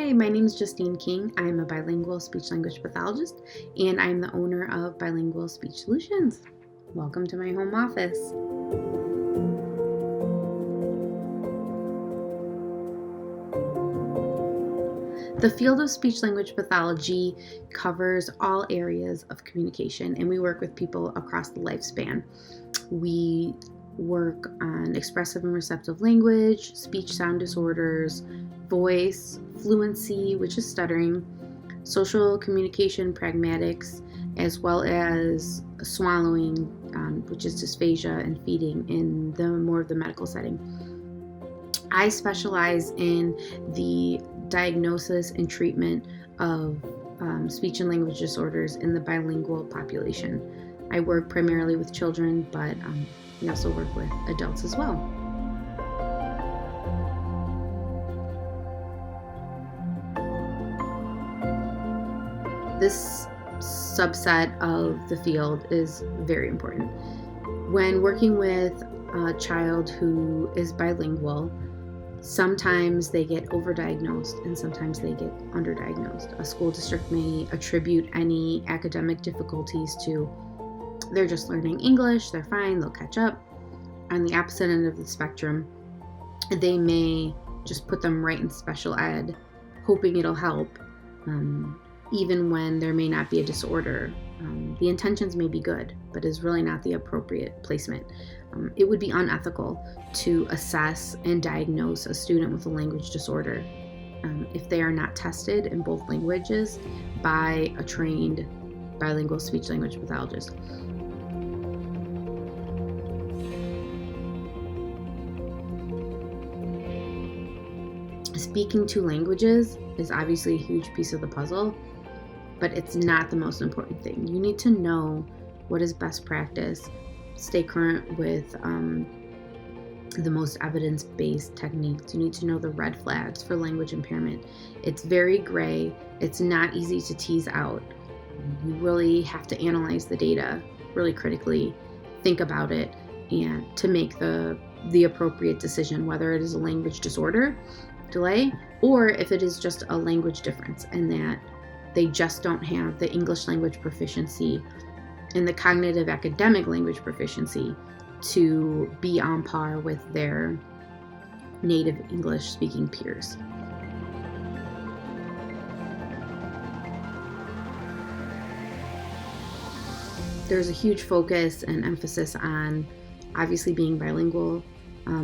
Hi, my name is Justine King. I'm a bilingual speech-language pathologist, and I'm the owner of Bilingual Speech Solutions. Welcome to my home office. The field of speech-language pathology covers all areas of communication, and we work with people across the lifespan. We work on expressive and receptive language, speech sound disorders, voice, fluency, which is stuttering, social communication pragmatics, as well as swallowing, which is dysphagia, and feeding in the more of the medical setting. I specialize in the diagnosis and treatment of speech and language disorders in the bilingual population. I work primarily with children, but we also work with adults as well. This subset of the field is very important. When working with a child who is bilingual, sometimes they get overdiagnosed and sometimes they get underdiagnosed. A school district may attribute any academic difficulties to they're just learning English, they're fine, they'll catch up. On the opposite end of the spectrum, they may just put them right in special ed, hoping it'll help, even when there may not be a disorder. The intentions may be good, but is really not the appropriate placement. It would be unethical to assess and diagnose a student with a language disorder if they are not tested in both languages by a trained bilingual speech-language pathologist. Speaking two languages is obviously a huge piece of the puzzle, but it's not the most important thing. You need to know what is best practice, stay current with the most evidence-based techniques. You need to know the red flags for language impairment. It's very gray. It's not easy to tease out. You really have to analyze the data really critically, think about it, and to make the appropriate decision, whether it is a language disorder delay or if it is just a language difference and that they just don't have the English language proficiency and the cognitive academic language proficiency to be on par with their native English speaking peers. There's a huge focus and emphasis on obviously being bilingual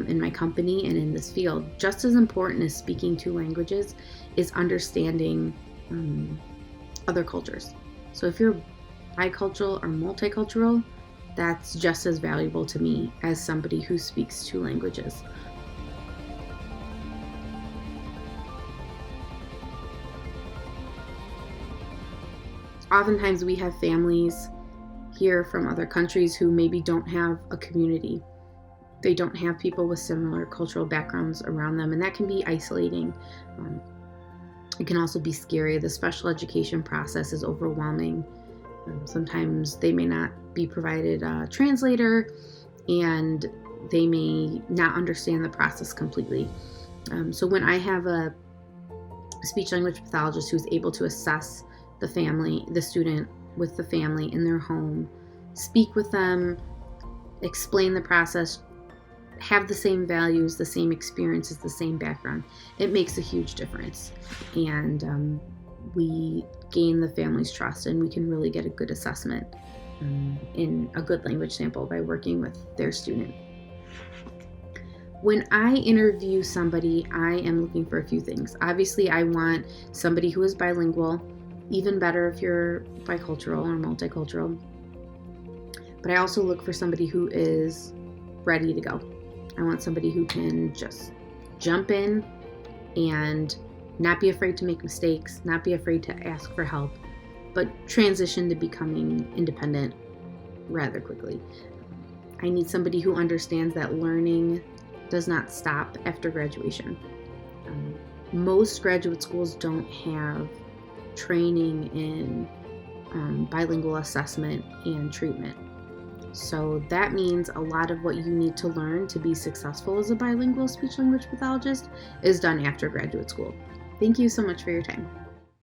in my company and in this field. Just as important as speaking two languages is understanding other cultures. So if you're bicultural or multicultural, that's just as valuable to me as somebody who speaks two languages. Oftentimes we have families here from other countries who maybe don't have a community. They don't have people with similar cultural backgrounds around them, and that can be isolating. It can also be scary. The special education process is overwhelming. Sometimes they may not be provided a translator, and they may not understand the process completely. So when I have a speech-language pathologist who's able to assess the family, the student with the family in their home, speak with them, explain the process, have the same values, the same experiences, the same background, it makes a huge difference. And we gain the family's trust, and we can really get a good assessment in a good language sample by working with their student. When I interview somebody, I am looking for a few things. Obviously, I want somebody who is bilingual, even better if you're bicultural or multicultural. But I also look for somebody who is ready to go. I want somebody who can just jump in and not be afraid to make mistakes, not be afraid to ask for help, but transition to becoming independent rather quickly. I need somebody who understands that learning does not stop after graduation. Most graduate schools don't have training in bilingual assessment and treatment. So that means a lot of what you need to learn to be successful as a bilingual speech-language pathologist is done after graduate school. Thank you so much for your time.